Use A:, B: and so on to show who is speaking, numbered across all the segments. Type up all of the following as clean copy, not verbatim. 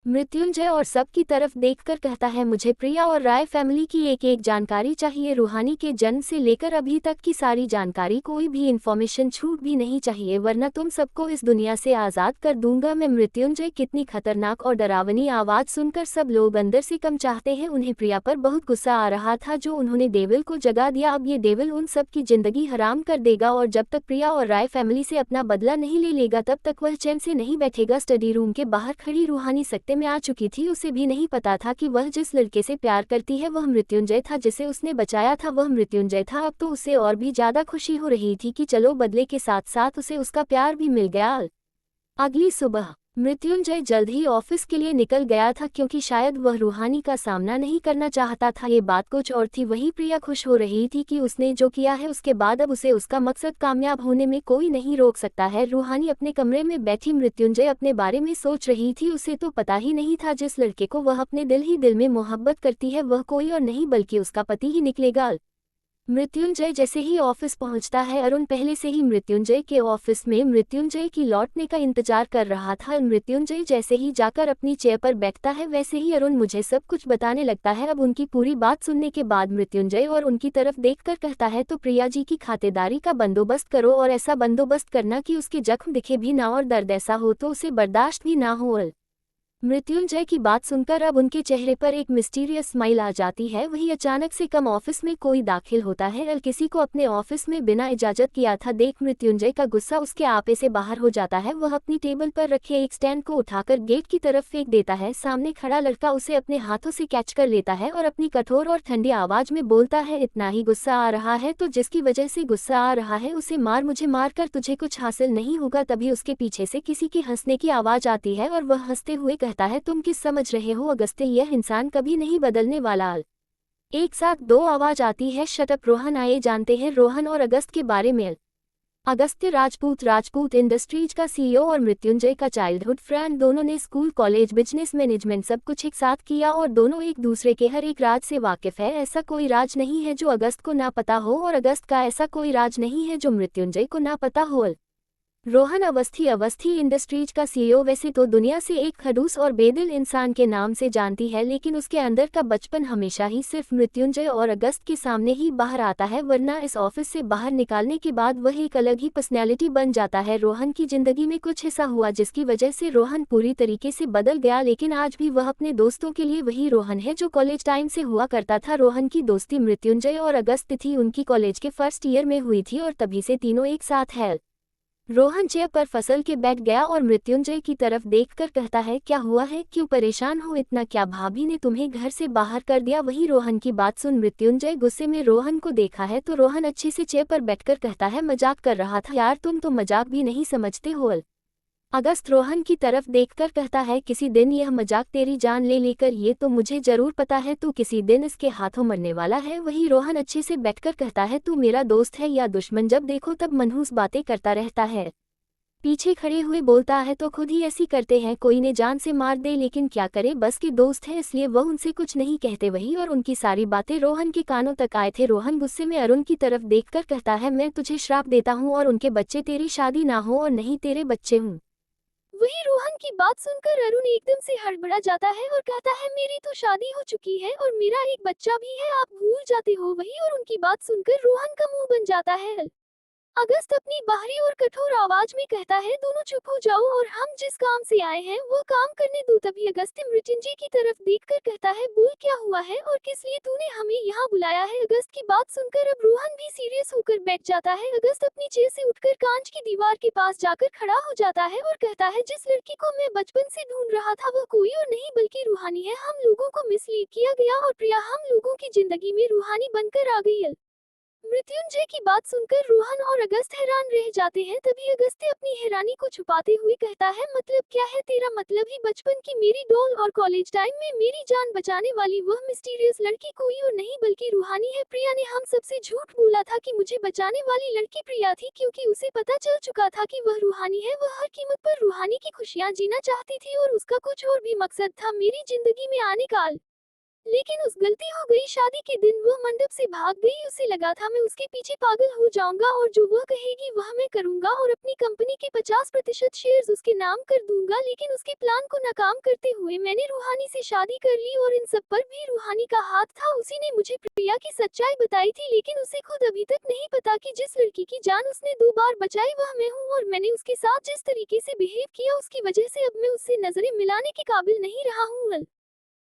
A: मृत्युंजय और सब की तरफ देखकर कहता है, मुझे प्रिया और राय फैमिली की एक एक जानकारी चाहिए। रूहानी के जन्म से लेकर अभी तक की सारी जानकारी, कोई भी इन्फॉर्मेशन छूट भी नहीं चाहिए, वरना तुम सबको इस दुनिया से आज़ाद कर दूंगा मैं। मृत्युंजय कितनी खतरनाक और डरावनी आवाज़ सुनकर सब लोग अंदर से कम चाहते हैं। उन्हें प्रिया पर बहुत गुस्सा आ रहा था जो उन्होंने डेविल को जगा दिया। अब ये डेविल उन सब की जिंदगी हराम कर देगा और जब तक प्रिया और राय फैमिली से अपना बदला नहीं ले लेगा तब तक वह चैन से नहीं बैठेगा। स्टडी रूम के बाहर खड़ी रूहानी सकते में आ चुकी थी। उसे भी नहीं पता था कि वह जिस लड़के से प्यार करती है वह मृत्युंजय था, जिसे उसने बचाया था वह मृत्युंजय था। अब तो उसे और भी ज्यादा खुशी हो रही थी कि चलो बदले के साथ साथ उसे उसका प्यार भी मिल गया। अगली सुबह मृत्युंजय जल्द ही ऑफिस के लिए निकल गया था क्योंकि शायद वह रूहानी का सामना नहीं करना चाहता था। ये बात कुछ और थी। वहीं प्रिया खुश हो रही थी कि उसने जो किया है उसके बाद अब उसे उसका मकसद कामयाब होने में कोई नहीं रोक सकता है। रूहानी अपने कमरे में बैठी मृत्युंजय अपने बारे में सोच रही थी। उसे तो पता ही नहीं था जिस लड़के को वह अपने दिल ही दिल में मोहब्बत करती है वह कोई और नहीं बल्कि उसका पति ही निकलेगा। मृत्युंजय जैसे ही ऑफिस पहुंचता है, अरुण पहले से ही मृत्युंजय के ऑफिस में मृत्युंजय की लौटने का इंतजार कर रहा था। मृत्युंजय जैसे ही जाकर अपनी चेयर पर बैठता है वैसे ही अरुण मुझे सब कुछ बताने लगता है। अब उनकी पूरी बात सुनने के बाद मृत्युंजय और उनकी तरफ देखकर कहता है, तो प्रिया जी की खातेदारी का बंदोबस्त करो और ऐसा बंदोबस्त करना कि उसके जख्म दिखे भी ना और दर्द ऐसा हो तो उसे बर्दाश्त भी ना हो। मृत्युंजय की बात सुनकर अब उनके चेहरे पर एक मिस्टीरियस स्माइल आ जाती है। वही अचानक से कम ऑफिस में कोई दाखिल होता है। अल किसी को अपने ऑफिस में बिना इजाजत किया था देख मृत्युंजय का गुस्सा उसके आपे से बाहर हो जाता है। वह अपनी टेबल पर रखे एक स्टैंड को उठाकर गेट की तरफ फेंक देता है। सामने खड़ा लड़का उसे अपने हाथों से कैच कर लेता है और अपनी कठोर और ठंडी आवाज में बोलता है, इतना ही गुस्सा आ रहा है तो जिसकी वजह से गुस्सा आ रहा है उसे मार, मुझे मार कर तुझे कुछ हासिल नहीं होगा। तभी उसके पीछे से किसी की हंसने की आवाज आती है और वह हंसते हुए कहता है, तुम किस समझ रहे हो अगस्त्य, यह इंसान कभी नहीं बदलने वाला। एक साथ दो आवाज आती है, शटअप रोहन। आइए जानते हैं रोहन और अगस्त के बारे में। अगस्त्य राजपूत राजपूत इंडस्ट्रीज का सीईओ और मृत्युंजय का चाइल्डहुड फ्रेंड। दोनों ने स्कूल कॉलेज बिजनेस मैनेजमेंट सब कुछ एक साथ किया और दोनों एक दूसरे के हर एक राज से वाकिफ है। ऐसा कोई राज नहीं है जो अगस्त को ना पता हो और अगस्त का ऐसा कोई राज नहीं है जो मृत्युंजय को ना पता हो। रोहन अवस्थी इंडस्ट्रीज का सीईओ वैसे तो दुनिया से एक खड़ूस और बेदिल इंसान के नाम से जानती है, लेकिन उसके अंदर का बचपन हमेशा ही सिर्फ मृत्युंजय और अगस्त के सामने ही बाहर आता है, वरना इस ऑफिस से बाहर निकालने के बाद वह एक अलग ही पर्सनैलिटी बन जाता है। रोहन की जिंदगी में कुछ ऐसा हुआ जिसकी वजह से रोहन पूरी तरीके से बदल गया, लेकिन आज भी वह अपने दोस्तों के लिए वही रोहन है जो कॉलेज टाइम से हुआ करता था। रोहन की दोस्ती मृत्युंजय और अगस्त थी, उनकी कॉलेज के फर्स्ट ईयर में हुई थी और तभी से तीनों एक साथ है। रोहन चेयर पर फसल के बैठ गया और मृत्युंजय की तरफ देखकर कहता है, क्या हुआ है, क्यों परेशान हो इतना, क्या भाभी ने तुम्हें घर से बाहर कर दिया? वही रोहन की बात सुन मृत्युंजय गुस्से में रोहन को देखा है तो रोहन अच्छे से चेयर पर बैठकर कहता है, मजाक कर रहा था यार, तुम तो मजाक भी नहीं समझते हो। अगस्त रोहन की तरफ देखकर कहता है, किसी दिन यह मजाक तेरी जान ले लेकर, ये तो मुझे जरूर पता है, तू किसी दिन इसके हाथों मरने वाला है। वही रोहन अच्छे से बैठकर कहता है, तू मेरा दोस्त है या दुश्मन, जब देखो तब मनहूस बातें करता रहता है। पीछे खड़े हुए बोलता है, तो खुद ही ऐसी करते हैं, कोई ने जान से मार दे लेकिन क्या करे, बस के दोस्त हैं इसलिए वह उनसे कुछ नहीं कहते। वही और उनकी सारी बातें रोहन के कानों तक आए थे। रोहन गुस्से में अरुण की तरफ देखकर कहता है, मैं तुझे श्राप देता हूँ और उनके बच्चे तेरी शादी ना हो और नहीं तेरे बच्चे हूँ। वही रोहन की बात सुनकर अरुण एकदम से हड़बड़ा जाता है और कहता है, मेरी तो शादी हो चुकी है और मेरा एक बच्चा भी है, आप भूल जाते हो। वही और उनकी बात सुनकर रोहन का मुंह बन जाता है। अगस्त अपनी बाहरी और कठोर आवाज में कहता है, दोनों चुप हो जाओ और हम जिस काम से आए हैं वो काम करने दो। तभी अगस्त मृत्युंजय की तरफ देखकर कहता है, बोल क्या हुआ है और किस लिए तूने हमें यहाँ बुलाया है? अगस्त की बात सुनकर अब रोहन भी सीरियस होकर बैठ जाता है। अगस्त अपनी चेयर से उठकर कांच की दीवार के पास जाकर खड़ा हो जाता है और कहता है, जिस लड़की को मैं बचपन से ढूंढ रहा था वो कोई और नहीं बल्कि रूहानी है। हम लोगों को मिसलीड किया गया और प्रिया हम लोगों की जिंदगी में रूहानी बनकर आ गई है। मृत्युंजय की बात सुनकर रोहन और अगस्त हैरान रह जाते हैं। तभी अगस्त अपनी हैरानी को छुपाते हुए कहता है, मतलब क्या है तेरा? मतलब ही बचपन की मेरी डॉल और कॉलेज टाइम में मेरी जान बचाने वाली वह मिस्टीरियस लड़की कोई और नहीं बल्कि रूहानी है। प्रिया ने हम सबसे झूठ बोला था कि मुझे बचाने वाली लड़की प्रिया थी, क्योंकि उसे पता चल चुका था कि वह रूहानी है। वह हर कीमत पर रूहानी की खुशियां जीना चाहती थी और उसका कुछ और भी मकसद था मेरी जिंदगी में आने का। लेकिन उस गलती हो गई। शादी के दिन वह मंडप से भाग गई। उसे लगा था मैं उसके पीछे पागल हो जाऊंगा और जो वह कहेगी वह मैं करूंगा और अपनी कंपनी के 50% शेयर्स उसके नाम कर दूंगा। लेकिन उसके प्लान को नाकाम करते हुए मैंने रूहानी से शादी कर ली और इन सब पर भी रूहानी का हाथ था। उसी ने मुझे प्रिया की सच्चाई बताई थी, लेकिन उसे खुद अभी तक नहीं पता कि जिस लड़की की जान उसने 2 बार बचाई वह मैं हूँ और मैंने उसके साथ जिस तरीके से बिहेव किया उसकी वजह से अब मैं उससे नजरें मिलाने के काबिल नहीं रहा हूँ।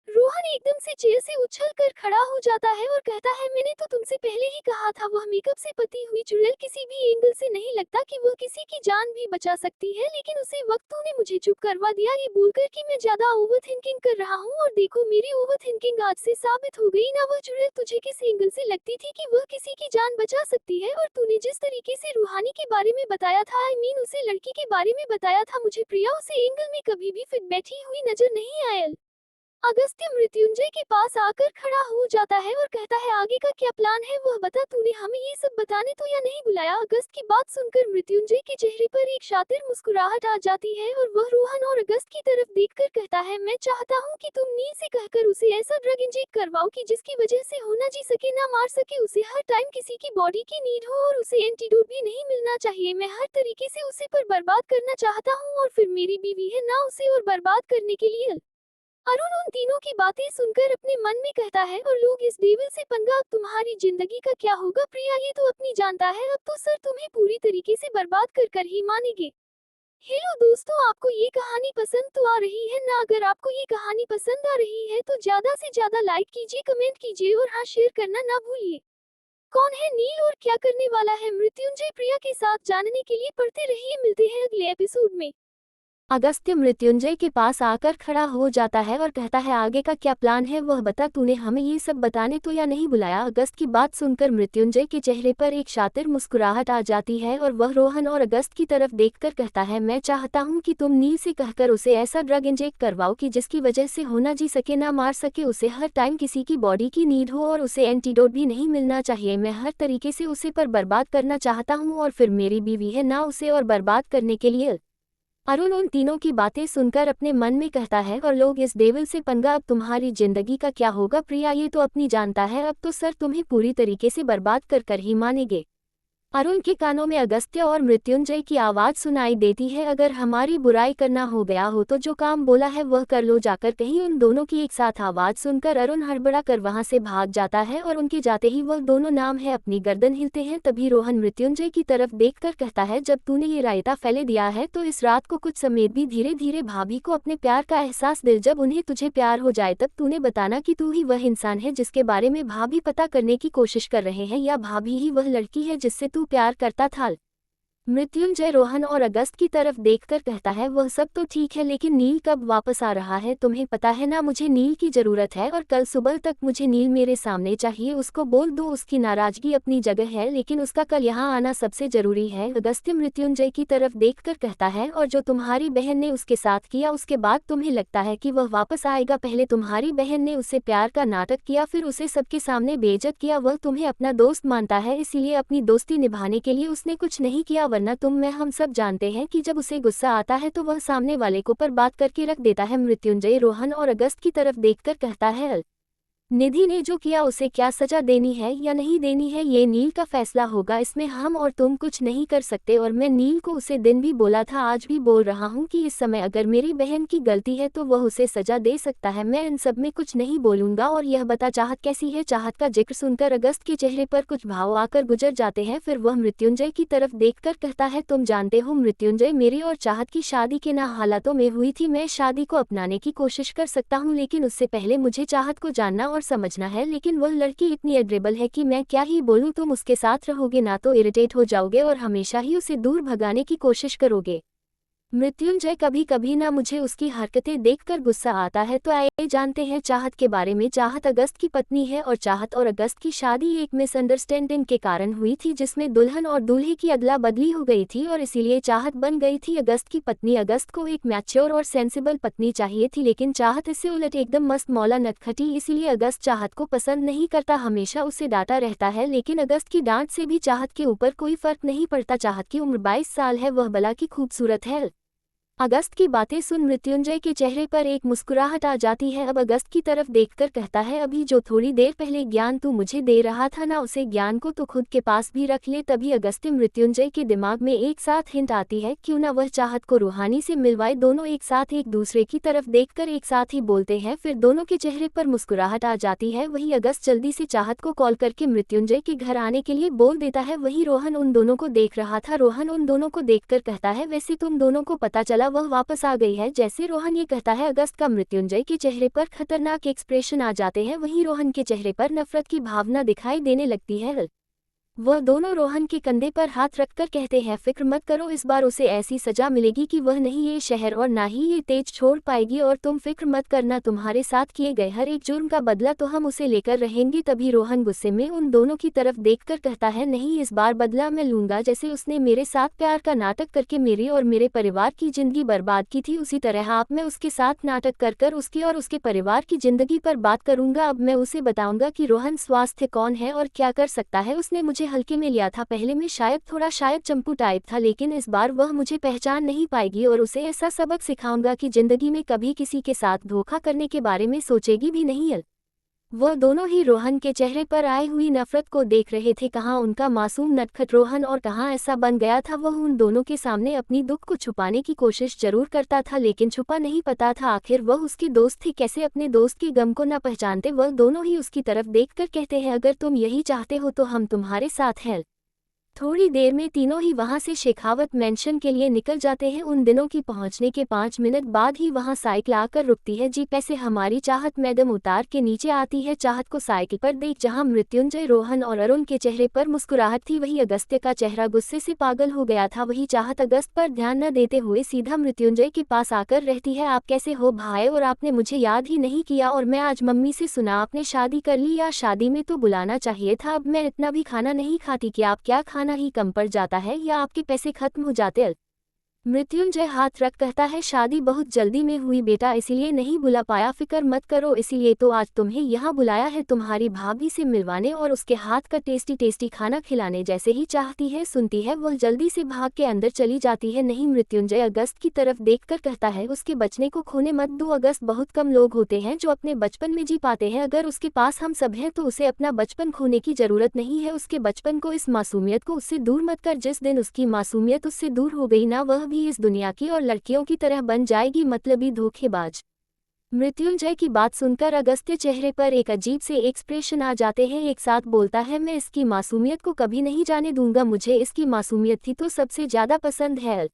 A: रोहन एकदम से चेयर से उछल कर खड़ा हो जाता है और कहता है, मैंने तो तुमसे पहले ही कहा था वह मेकअप से पती हुई चुड़ैल किसी भी एंगल से नहीं लगता कि वह किसी की जान भी बचा सकती है। लेकिन उसे वक्त तूने मुझे चुप करवा दिया ये बोलकर कि मैं ज्यादा ओवर थिंकिंग कर रहा हूँ। और देखो मेरी ओवर थिंकिंग आज से साबित हो गई ना। वह चुड़ैल तुझे किस एंगल से लगती थी कि वह किसी की जान बचा सकती है? और तूने जिस तरीके से रूहानी के बारे में बताया था, आई मीन उसे लड़की के बारे में बताया था, मुझे प्रिया उसे एंगल में कभी भी फिट बैठी हुई नजर नहीं आयल। अगस्त्य मृत्युंजय के पास आकर खड़ा हो जाता है और कहता है, आगे का क्या प्लान है वह बता। तूने हमें ये सब बताने तो या नहीं बुलाया? अगस्त की बात सुनकर मृत्युंजय के चेहरे पर एक शातिर मुस्कुराहट आ जाती है और वह रोहन और अगस्त की तरफ देखकर कहता है, मैं चाहता हूँ कि तुम नील से कहकर उसे ऐसा ड्रग इंजेक्ट करवाओ कि जिसकी वजह से हो ना जी सके ना मार सके। उसे हर टाइम किसी की बॉडी की नीड हो और उसे एंटीडोट भी नहीं मिलना चाहिए। मैं हर तरीके से उसे पर बर्बाद करना चाहता हूँ और फिर मेरी बीवी है ना उसे और बर्बाद करने के लिए। अरुण उन तीनों की बातें सुनकर अपने मन में कहता है, और लोग इस डेविल से पंगा, अब तुम्हारी जिंदगी का क्या होगा? प्रिया ये तो अपनी जानता है, अब तो सर तुम्हें पूरी तरीके से बर्बाद कर ही मानेंगे। हेलो दोस्तों, आपको ये कहानी पसंद तो आ रही है ना? अगर आपको ये कहानी पसंद आ रही है तो ज्यादा से ज्यादा लाइक कीजिए, कमेंट कीजिए और हाँ शेयर करना ना भूलिए। कौन है नील और क्या करने वाला है मृत्युंजय प्रिया के साथ, जानने के लिए पढ़ते रहिए। मिलते हैं अगले एपिसोड में। अगस्त्य मृत्युंजय के पास आकर खड़ा हो जाता है और कहता है, आगे का क्या प्लान है वह बता। तूने हमें ये सब बताने तो या नहीं बुलाया? अगस्त की बात सुनकर मृत्युंजय के चेहरे पर एक शातिर मुस्कुराहट आ जाती है और वह रोहन और अगस्त की तरफ देखकर कहता है, मैं चाहता हूँ कि तुम नील से कहकर उसे ऐसा ड्रग इंजेक्ट करवाओ कि जिसकी वजह से हो ना जी सके ना मार सके। उसे हर टाइम किसी की बॉडी की नीड हो और उसे एंटीडोट भी नहीं मिलना चाहिए। मैं हर तरीके से उसे पर बर्बाद करना चाहता हूँ और फिर मेरी बीवी है ना उसे और बर्बाद करने के लिए। अरुण उन तीनों की बातें सुनकर अपने मन में कहता है, और लोग इस डेविल से पंगा, अब तुम्हारी जिंदगी का क्या होगा? प्रिया ये तो अपनी जानता है, अब तो सर तुम्हें पूरी तरीके से बर्बाद कर ही मानेंगे। अरुण के कानों में अगस्त्य और मृत्युंजय की आवाज सुनाई देती है, अगर हमारी बुराई करना हो गया हो तो जो काम बोला है वह कर लो जाकर। कहीं उन दोनों की एक साथ आवाज सुनकर अरुण हड़बड़ा कर वहां से भाग जाता है और उनके जाते ही वह दोनों नाम है अपनी गर्दन हिलते हैं। तभी रोहन मृत्युंजय की तरफ देखकर कहता है, जब तूने ये रायता फैले दिया है तो इस रात को कुछ समेत भी धीरे धीरे भाभी को अपने प्यार का एहसास दिल, जब उन्हें तुझे प्यार हो जाए तब तूने बताना कि तू ही वह इंसान है जिसके बारे में भाभी पता करने की कोशिश कर रहे हैं, या भाभी ही वह लड़की है जिससे तू प्यार करता था। मृत्युंजय रोहन और अगस्त की तरफ देखकर कहता है, वह सब तो ठीक है लेकिन नील कब वापस आ रहा है? तुम्हें पता है ना मुझे नील की जरूरत है और कल सुबह तक मुझे नील मेरे सामने चाहिए। उसको बोल दो उसकी नाराजगी अपनी जगह है लेकिन उसका कल यहाँ आना सबसे जरूरी है। अगस्त्य मृत्युंजय की तरफ देखकर कहता है, और जो तुम्हारी बहन ने उसके साथ किया उसके बाद तुम्हें लगता है कि वह वापस आएगा? पहले तुम्हारी बहन ने उससे प्यार का नाटक किया, फिर उसे सबके सामने बेइज्जत किया। वह तुम्हें अपना दोस्त मानता है इसीलिए अपनी दोस्ती निभाने के लिए उसने कुछ नहीं किया, वरना तुम मैं हम सब जानते हैं कि जब उसे गुस्सा आता है तो वह सामने वाले को पर बात करके रख देता है। मृत्युंजय रोहन और अगस्त की तरफ देखकर कहता है, निधि ने जो किया उसे क्या सजा देनी है या नहीं देनी है ये नील का फैसला होगा, इसमें हम और तुम कुछ नहीं कर सकते। और मैं नील को उसे दिन भी बोला था, आज भी बोल रहा हूँ कि इस समय अगर मेरी बहन की गलती है तो वह उसे सजा दे सकता है। मैं इन सब में कुछ नहीं बोलूंगा। और यह बता चाहत कैसी है? चाहत का जिक्र सुनकर अगस्त के चेहरे पर कुछ भाव आकर गुजर जाते हैं। फिर वह मृत्युंजय की तरफ देखकर कहता है, तुम जानते हो मृत्युंजय, मेरी और चाहत की शादी के ना हालातों में हुई थी। मैं शादी को अपनाने की कोशिश कर सकता हूँ लेकिन उससे पहले मुझे चाहत को जानना और समझना है। लेकिन वह लड़की इतनी एग्रेबल है कि मैं क्या ही बोलूं, तुम उसके साथ रहोगे ना तो इरिटेट हो जाओगे और हमेशा ही उसे दूर भगाने की कोशिश करोगे। मृत्युंजय, कभी कभी ना मुझे उसकी हरकतें देखकर गुस्सा आता है। तो आइए जानते हैं चाहत के बारे में। चाहत अगस्त की पत्नी है और चाहत और अगस्त की शादी एक मिसअंडरस्टैंडिंग के कारण हुई थी जिसमें दुल्हन और दूल्हे की अदला बदली हो गई थी और इसीलिए चाहत बन गई थी अगस्त की पत्नी। अगस्त को एक मैच्योर और सेंसिबल पत्नी चाहिए थी लेकिन चाहत इससे उलट एकदम मस्त मौला नटखटी, इसीलिए अगस्त चाहत को पसंद नहीं करता, हमेशा उसे डांटा रहता है। लेकिन अगस्त की डांट से भी चाहत के ऊपर कोई फर्क नहीं पड़ता। चाहत की उम्र 22 साल है, वह बला की खूबसूरत है। अगस्त की बातें सुन मृत्युंजय के चेहरे पर एक मुस्कुराहट आ जाती है। अब अगस्त की तरफ देखकर कहता है, अभी जो थोड़ी देर पहले ज्ञान तू मुझे दे रहा था ना, उसे ज्ञान को तो खुद के पास भी रख ले। तभी अगस्त्य मृत्युंजय के दिमाग में एक साथ हिंट आती है, क्यों ना वह चाहत को रूहानी से मिलवाए। दोनों एक साथ एक दूसरे की तरफ देखकर एक साथ ही बोलते हैं, फिर दोनों के चेहरे पर मुस्कुराहट आ जाती है। वही अगस्त जल्दी से चाहत को कॉल करके मृत्युंजय के घर आने के लिए बोल देता है। वही रोहन उन दोनों को देख रहा था। रोहन उन दोनों को देखकर कहता है, वैसे तुम दोनों को पता चला वह वापस आ गई है। जैसे रोहन ये कहता है, अगस्त का मृत्युंजय के चेहरे पर खतरनाक एक्सप्रेशन आ जाते हैं। वहीं रोहन के चेहरे पर नफरत की भावना दिखाई देने लगती है। वह दोनों रोहन के कंधे पर हाथ रखकर कहते हैं, फिक्र मत करो, इस बार उसे ऐसी सजा मिलेगी कि वह नहीं ये शहर और ना ही ये तेज छोड़ पाएगी। और तुम फिक्र मत करना, तुम्हारे साथ किए गए हर एक जुर्म का बदला तो हम उसे लेकर रहेंगे। तभी रोहन गुस्से में उन दोनों की तरफ देखकर कहता है, नहीं, इस बार बदला मैं लूंगा। जैसे उसने मेरे साथ प्यार का नाटक करके मेरी और मेरे परिवार की जिंदगी बर्बाद की थी, उसी तरह आप मैं उसके साथ नाटक कर उसकी और उसके परिवार की जिंदगी पर बात करूंगा। अब मैं उसे बताऊंगा कि रोहन स्वास्थ्य कौन है और क्या कर सकता है। उसने मुझे हल्के में लिया था, पहले मैं शायद चंपू टाइप था, लेकिन इस बार वह मुझे पहचान नहीं पाएगी और उसे ऐसा सबक सिखाऊंगा कि जिंदगी में कभी किसी के साथ धोखा करने के बारे में सोचेगी भी नहीं। वह दोनों ही रोहन के चेहरे पर आई हुई नफरत को देख रहे थे। कहाँ उनका मासूम नटखट रोहन और कहाँ ऐसा बन गया था। वह उन दोनों के सामने अपनी दुख को छुपाने की कोशिश जरूर करता था, लेकिन छुपा नहीं पाता था। आखिर वह उसकी दोस्त थी, कैसे अपने दोस्त के गम को न पहचानते। वह दोनों ही उसकी तरफ देखकर कहते हैं, अगर तुम यही चाहते हो तो हम तुम्हारे साथ हैं। थोड़ी देर में तीनों ही वहां से शेखावत मेंशन के लिए निकल जाते हैं। उन दिनों की पहुंचने के 5 मिनट बाद ही वहां साइकिल आकर रुकती है। जी पैसे हमारी चाहत मैडम उतार के नीचे आती है। चाहत को साइकिल पर देख जहां मृत्युंजय, रोहन और अरुण के चेहरे पर मुस्कुराहट थी, वही अगस्त्य का चेहरा गुस्से से पागल हो गया था। वही चाहत अगस्त पर ध्यान न देते हुए सीधा मृत्युंजय के पास आकर रहती है, आप कैसे हो भाई, और आपने मुझे याद ही नहीं किया। और मैं आज मम्मी से सुना आपने शादी कर ली, या शादी में तो बुलाना चाहिए था। अब मैं इतना भी खाना नहीं खाती कि आप क्या खाना ही कम पड़ जाता है या आपके पैसे खत्म हो जाते। मृत्युंजय हाथ रख कहता है, शादी बहुत जल्दी में हुई बेटा, इसीलिए नहीं बुला पाया, फिक्र मत करो, इसीलिए तो आज तुम्हें यहाँ बुलाया है तुम्हारी भाभी से मिलवाने और उसके हाथ का टेस्टी टेस्टी खाना खिलाने। जैसे ही चाहती है सुनती है, वह जल्दी से भाग के अंदर चली जाती है। नहीं, मृत्युंजय अगस्त की तरफ देखकर कहता है, उसके बचने को खोने मत दो। अगस्त, बहुत कम लोग होते हैं जो अपने बचपन में जी पाते हैं। अगर उसके पास हम सब हैं तो उसे अपना बचपन खोने की जरूरत नहीं है। उसके बचपन को, इस मासूमियत को उससे दूर मत कर। जिस दिन उसकी मासूमियत उससे दूर हो गई ना, वह भी इस दुनिया की और लड़कियों की तरह बन जाएगी, मतलबी धोखेबाज। मृत्युंजय की बात सुनकर अगस्त्य चेहरे पर एक अजीब से एक्सप्रेशन आ जाते हैं। एक साथ बोलता है, मैं इसकी मासूमियत को कभी नहीं जाने दूंगा, मुझे इसकी मासूमियत थी तो सबसे ज्यादा पसंद है।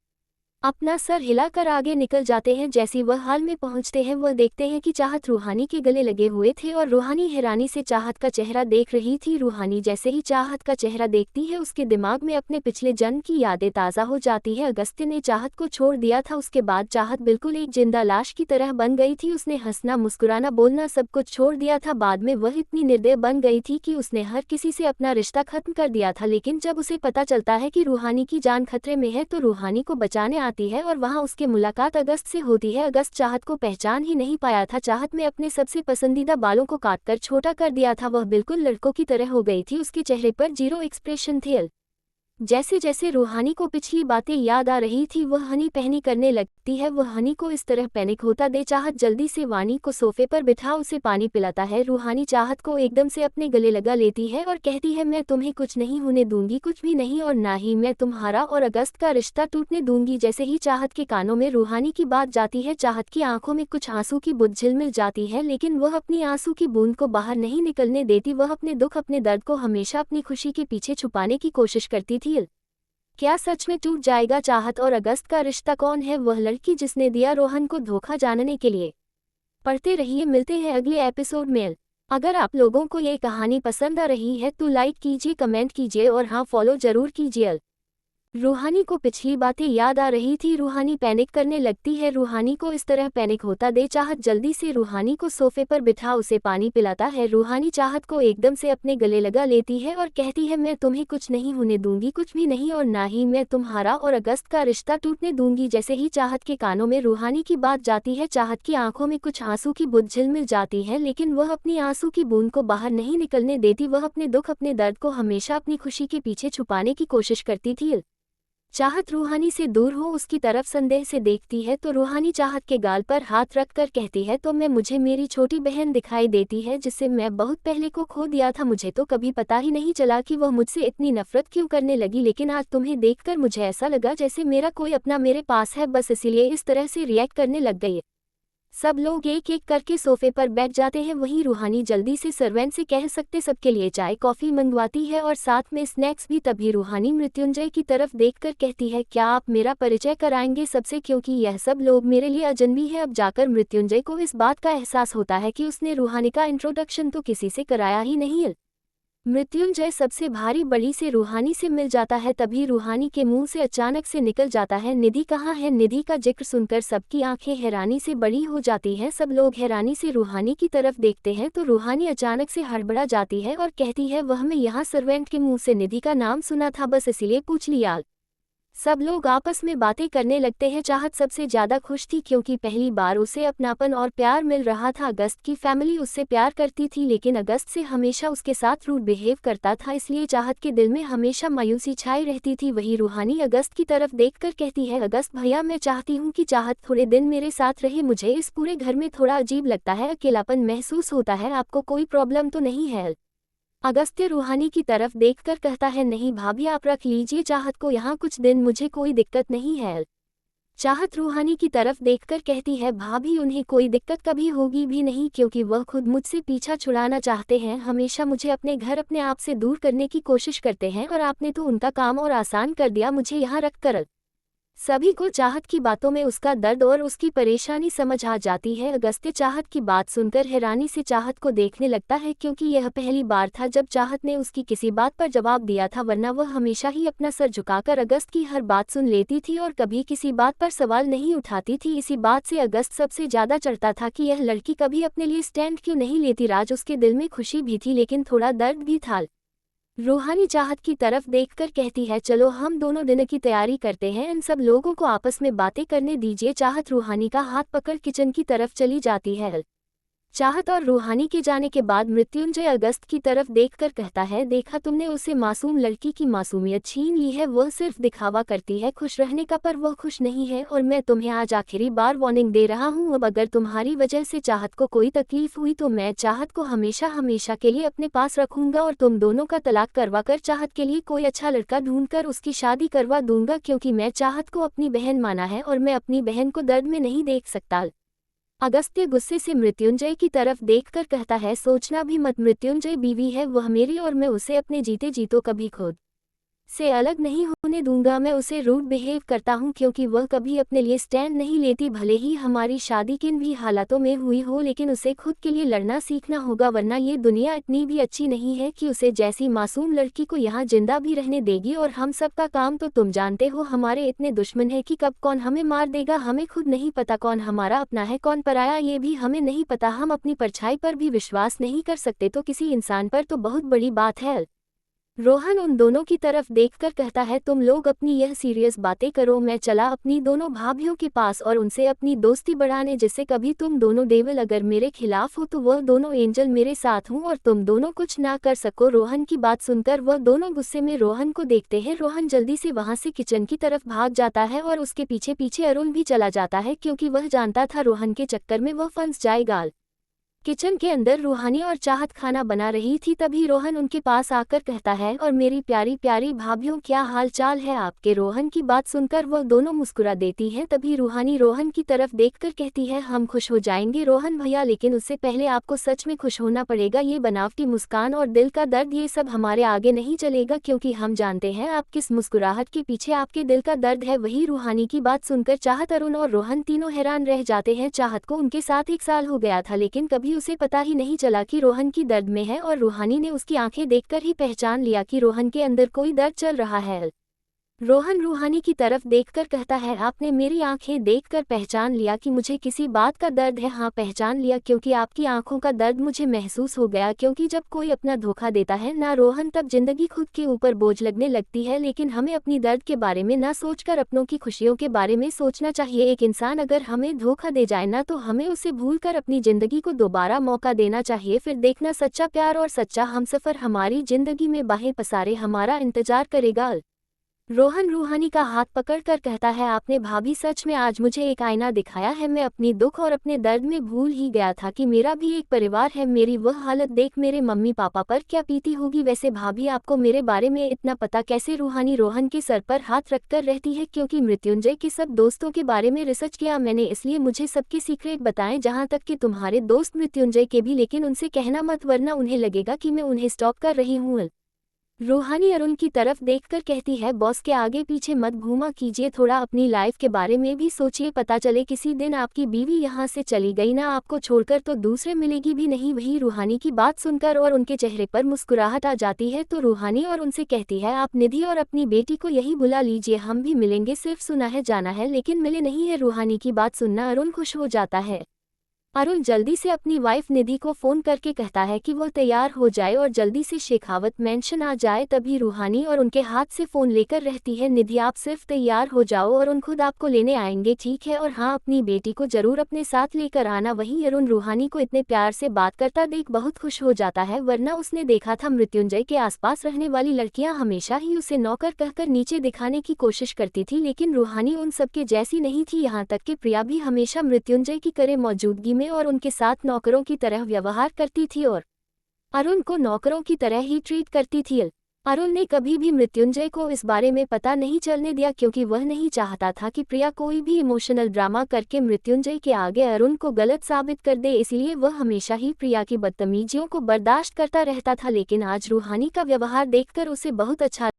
A: अपना सर हिलाकर आगे निकल जाते हैं। जैसे वह हाल में पहुंचते हैं, वह देखते हैं कि चाहत रूहानी के गले लगे हुए थे और रूहानी हैरानी से चाहत का चेहरा देख रही थी। रूहानी जैसे ही चाहत का चेहरा देखती है, उसके दिमाग में अपने पिछले जन्म की यादें ताज़ा हो जाती है। अगस्त्य ने चाहत को छोड़ दिया था, उसके बाद चाहत बिल्कुल एक जिंदा लाश की तरह बन गई थी। उसने हंसना, मुस्कुराना, बोलना सब कुछ छोड़ दिया था। बाद में वह इतनी निर्दय बन गई थी कि उसने हर किसी से अपना रिश्ता खत्म कर दिया था। लेकिन जब उसे पता चलता है कि रूहानी की जान खतरे में है, तो रूहानी को बचाने आती है और वहां उसके मुलाकात अगस्त से होती है। अगस्त चाहत को पहचान ही नहीं पाया था। चाहत में अपने सबसे पसंदीदा बालों को काटकर छोटा कर दिया था। वह बिल्कुल लड़कों की तरह हो गई थी। उसके चेहरे पर जीरो एक्सप्रेशन थे। जैसे जैसे रूहानी को पिछली बातें याद आ रही थी, वह हनी पहनी करने लगती है। वह हनी को इस तरह पैनिक होता दे चाहत जल्दी से वानी को सोफे पर बिठा उसे पानी पिलाता है। रूहानी चाहत को एकदम से अपने गले लगा लेती है और कहती है, मैं तुम्हें कुछ नहीं होने दूंगी, कुछ भी नहीं, और ना ही मैं तुम्हारा और अगस्त का रिश्ता टूटने दूंगी। जैसे ही चाहत के कानों में रूहानी की बात जाती है, चाहत की आंखों में कुछ आंसू की बूंद झिलमिल जाती है, लेकिन वह अपनी आंसू की बूंद को बाहर नहीं निकलने देती। वह अपने दुख, अपने दर्द को हमेशा अपनी खुशी के पीछे छुपाने की कोशिश करती थी। क्या सच में टूट जाएगा चाहत और अगस्त का रिश्ता? कौन है वह लड़की जिसने दिया रोहन को धोखा? जानने के लिए पढ़ते रहिए। मिलते हैं अगले एपिसोड में। अगर आप लोगों को ये कहानी पसंद आ रही है तो लाइक कीजिए, कमेंट कीजिए और हाँ, फॉलो जरूर कीजिए। रूहानी को पिछली बातें याद आ रही थी। रूहानी पैनिक करने लगती है। रूहानी को इस तरह पैनिक होता दे चाहत जल्दी से रूहानी को सोफे पर बिठा उसे पानी पिलाता है। रूहानी चाहत को एकदम से अपने गले लगा लेती है और कहती है, मैं तुम्हें कुछ नहीं होने दूंगी, कुछ भी नहीं, और ना ही मैं तुम्हारा और अगस्त का रिश्ता टूटने दूंगी। जैसे ही चाहत के कानों में रूहानी की बात जाती है, चाहत की आंखों में कुछ आंसू की बूंद झिलमिल जाती है, लेकिन वह अपनी आंसू की बूंद को बाहर नहीं निकलने देती। वह अपने दुख, अपने दर्द को हमेशा अपनी खुशी के पीछे छुपाने की कोशिश करती थी। चाहत रूहानी से दूर हो उसकी तरफ संदेह से देखती है तो रूहानी चाहत के गाल पर हाथ रखकर कहती है तो मुझे मेरी छोटी बहन दिखाई देती है जिसे मैं बहुत पहले को खो दिया था। मुझे तो कभी पता ही नहीं चला कि वह मुझसे इतनी नफरत क्यों करने लगी, लेकिन आज तुम्हें देखकर मुझे ऐसा लगा जैसे मेरा कोई अपना मेरे पास है, बस इसीलिए इस तरह से रिएक्ट करने लग गई। सब लोग एक एक करके सोफे पर बैठ जाते हैं। वहीं रूहानी जल्दी से सर्वेंट से कह सकते सबके लिए चाय कॉफ़ी मंगवाती है और साथ में स्नैक्स भी। तभी रूहानी मृत्युंजय की तरफ देखकर कहती है क्या आप मेरा परिचय कराएंगे सबसे, क्योंकि यह सब लोग मेरे लिए अजनबी है। अब जाकर मृत्युंजय को इस बात का एहसास होता है कि उसने रूहानी का इंट्रोडक्शन तो किसी से कराया ही नहीं। मृत्युंजय सबसे भारी बड़ी से रूहानी से मिल जाता है। तभी रूहानी के मुंह से अचानक से निकल जाता है निधि कहाँ है। निधि का जिक्र सुनकर सबकी आंखें हैरानी से बड़ी हो जाती हैं। सब लोग हैरानी से रूहानी की तरफ देखते हैं तो रूहानी अचानक से हड़बड़ा जाती है और कहती है वह मैं यहाँ सर्वेंट के मुंह से निधि का नाम सुना था, बस इसीलिए पूछ लिया। सब लोग आपस में बातें करने लगते हैं। चाहत सबसे ज्यादा खुश थी क्योंकि पहली बार उसे अपनापन और प्यार मिल रहा था। अगस्त की फैमिली उससे प्यार करती थी लेकिन अगस्त से हमेशा उसके साथ रूड बिहेव करता था, इसलिए चाहत के दिल में हमेशा मायूसी छाई रहती थी। वही रूहानी अगस्त की तरफ देखकर कहती है अगस्त भैया मैं चाहती हूँ कि चाहत थोड़े दिन मेरे साथ रहे, मुझे इस पूरे घर में थोड़ा अजीब लगता है, अकेलापन महसूस होता है, आपको कोई प्रॉब्लम तो नहीं है। अगस्त्य रूहानी की तरफ देखकर कहता है नहीं भाभी आप रख लीजिए चाहत को यहाँ कुछ दिन, मुझे कोई दिक्कत नहीं है। चाहत रूहानी की तरफ देखकर कहती है भाभी उन्हें कोई दिक्कत कभी होगी भी नहीं क्योंकि वह खुद मुझसे पीछा छुड़ाना चाहते हैं, हमेशा मुझे अपने घर अपने आप से दूर करने की कोशिश करते हैं और आपने तो उनका काम और आसान कर दिया मुझे यहाँ रख कर। सभी को चाहत की बातों में उसका दर्द और उसकी परेशानी समझ आ जाती है। अगस्त्य चाहत की बात सुनकर हैरानी से चाहत को देखने लगता है क्योंकि यह पहली बार था जब चाहत ने उसकी किसी बात पर जवाब दिया था, वरना वह हमेशा ही अपना सर झुकाकर अगस्त की हर बात सुन लेती थी और कभी किसी बात पर सवाल नहीं उठाती थी। इसी बात से अगस्त सबसे ज्यादा चढ़ता था कि यह लड़की कभी अपने लिए स्टैंड क्यों नहीं लेती। राज उसके दिल में खुशी भी थी लेकिन थोड़ा दर्द भी था। रूहानी चाहत की तरफ देखकर कहती है चलो हम दोनों दिन की तैयारी करते हैं, इन सब लोगों को आपस में बातें करने दीजिए। चाहत रूहानी का हाथ पकड़ किचन की तरफ चली जाती है। चाहत और रूहानी के जाने के बाद मृत्युंजय अगस्त की तरफ देखकर कहता है देखा तुमने उसे मासूम लड़की की मासूमियत छीन ली है, वह सिर्फ दिखावा करती है खुश रहने का, पर वह खुश नहीं है और मैं तुम्हें आज आखिरी बार वार्निंग दे रहा हूँ, अब अगर तुम्हारी वजह से चाहत को कोई तकलीफ हुई तो मैं चाहत को हमेशा हमेशा के लिए अपने पास रखूंगा और तुम दोनों का तलाक करवाकर चाहत के लिए कोई अच्छा लड़का ढूंढकर उसकी शादी करवा दूंगा, क्योंकि मैं चाहत को अपनी बहन माना है और मैं अपनी बहन को दर्द में नहीं देख सकता। अगस्त्य गुस्से से मृत्युंजय की तरफ देखकर कहता है सोचना भी मत, मृत्युंजय बीवी है वह मेरी और मैं उसे अपने जीते जीतो कभी खुद से अलग नहीं होने दूंगा। मैं उसे रूड बिहेव करता हूँ क्योंकि वह कभी अपने लिए स्टैंड नहीं लेती, भले ही हमारी शादी किन भी हालातों में हुई हो, लेकिन उसे खुद के लिए लड़ना सीखना होगा, वरना ये दुनिया इतनी भी अच्छी नहीं है कि उसे जैसी मासूम लड़की को यहाँ जिंदा भी रहने देगी। और हम सब का काम तो तुम जानते हो, हमारे इतने दुश्मन है कि कब कौन हमें मार देगा हमें खुद नहीं पता, कौन हमारा अपना है कौन पराया ये भी हमें नहीं पता, हम अपनी परछाई पर भी विश्वास नहीं कर सकते तो किसी इंसान पर तो बहुत बड़ी बात है। रोहन उन दोनों की तरफ देखकर कहता है तुम लोग अपनी यह सीरियस बातें करो, मैं चला अपनी दोनों भाभियों के पास और उनसे अपनी दोस्ती बढ़ाने, जिससे कभी तुम दोनों डेविल अगर मेरे खिलाफ हो तो वह दोनों एंजल मेरे साथ हूँ और तुम दोनों कुछ ना कर सको। रोहन की बात सुनकर वह दोनों गुस्से में रोहन को देखते हैं। रोहन जल्दी से वहां से किचन की तरफ भाग जाता है और उसके पीछे पीछे अरुण भी चला जाता है क्योंकि वह जानता था रोहन के चक्कर में वह फंस जाएगा। किचन के अंदर रूहानी और चाहत खाना बना रही थी, तभी रोहन उनके पास आकर कहता है और मेरी प्यारी प्यारी भाभियों क्या हाल चाल है आपके। रोहन की बात सुनकर वह दोनों मुस्कुरा देती हैं। तभी रूहानी रोहन की तरफ देखकर कहती है हम खुश हो जाएंगे रोहन भैया, लेकिन उससे पहले आपको सच में खुश होना पड़ेगा। ये बनावटी मुस्कान और दिल का दर्द ये सब हमारे आगे नहीं चलेगा, क्योंकि हम जानते हैं आप किस मुस्कुराहट के पीछे आपके दिल का दर्द है। वही रूहानी की बात सुनकर चाहत अरुण और रोहन तीनों हैरान रह जाते हैं। चाहत को उनके साथ 1 साल हो गया था लेकिन कभी उसे पता ही नहीं चला कि रोहन की दर्द में है, और रूहानी ने उसकी आंखें देखकर ही पहचान लिया कि रोहन के अंदर कोई दर्द चल रहा है। रोहन रूहानी की तरफ देखकर कहता है आपने मेरी आंखें देखकर पहचान लिया कि मुझे किसी बात का दर्द है। हाँ पहचान लिया, क्योंकि आपकी आंखों का दर्द मुझे महसूस हो गया, क्योंकि जब कोई अपना धोखा देता है ना रोहन तब जिंदगी खुद के ऊपर बोझ लगने लगती है। लेकिन हमें अपनी दर्द के बारे में ना सोचकर अपनों की खुशियों के बारे में सोचना चाहिए। एक इंसान अगर हमें धोखा दे जाए ना तो हमें उसे भूलकर अपनी जिंदगी को दोबारा मौका देना चाहिए। फिर देखना सच्चा प्यार और सच्चा हमसफर हमारी जिंदगी में बाहें पसारे हमारा इंतजार करेगा। रोहन रूहानी का हाथ पकड़कर कहता है, आपने भाभी सच में आज मुझे एक आईना दिखाया है। मैं अपनी दुख और अपने दर्द में भूल ही गया था कि मेरा भी एक परिवार है। मेरी वह हालत देख मेरे मम्मी पापा पर क्या बीती होगी। वैसे भाभी आपको मेरे बारे में इतना पता कैसे? रूहानी रोहन के सर पर हाथ रखकर रहती है, क्योंकि मृत्युंजय के सब दोस्तों के बारे में रिसर्च किया मैंने, इसलिए मुझे सबके सीक्रेट बताएं, जहाँ तक कि तुम्हारे दोस्त मृत्युंजय के भी। लेकिन उनसे कहना मत, वरना उन्हें लगेगा कि मैं उन्हें स्टॉक कर रही हूँ। रूहानी अरुण की तरफ देखकर कहती है, बॉस के आगे पीछे मत घूमा कीजिए, थोड़ा अपनी लाइफ के बारे में भी सोचिए। पता चले किसी दिन आपकी बीवी यहाँ से चली गई ना, आपको छोड़कर तो दूसरे मिलेगी भी नहीं। वही रूहानी की बात सुनकर और उनके चेहरे पर मुस्कुराहट आ जाती है तो रूहानी और उनसे कहती है, आप निधि और अपनी बेटी को यही बुला लीजिए, हम भी मिलेंगे। सिर्फ सुना है जाना है, लेकिन मिले नहीं है। रूहानी की बात सुनना अरुण खुश हो जाता है। अरुण जल्दी से अपनी वाइफ निधि को फोन करके कहता है कि वो तैयार हो जाए और जल्दी से शेखावत मेंशन आ जाए। तभी रूहानी और उनके हाथ से फोन लेकर रहती है, निधि आप सिर्फ तैयार हो जाओ और उन खुद आपको लेने आएंगे, ठीक है? और हाँ, अपनी बेटी को जरूर अपने साथ लेकर आना। वहीं अरुण रूहानी को इतने प्यार से बात करता देख बहुत खुश हो जाता है, वरना उसने देखा था मृत्युंजय के आसपास रहने वाली लड़कियां हमेशा ही उसे नौकर कहकर नीचे दिखाने की कोशिश करती थी, लेकिन रूहानी उन सबके जैसी नहीं थी। यहाँ तक कि प्रिया भी हमेशा मृत्युंजय की करे मौजूदगी में और उनके साथ नौकरों की तरह व्यवहार करती थी और अरुण को नौकरों की तरह ही ट्रीट करती थी। अरुण ने कभी भी मृत्युंजय को इस बारे में पता नहीं चलने दिया, क्योंकि वह नहीं चाहता था कि प्रिया कोई भी इमोशनल ड्रामा करके मृत्युंजय के आगे अरुण को गलत साबित कर दे, इसलिए वह हमेशा ही प्रिया की बदतमीजियों को बर्दाश्त करता रहता था। लेकिन आज रूहानी का व्यवहार देखकर उसे बहुत अच्छा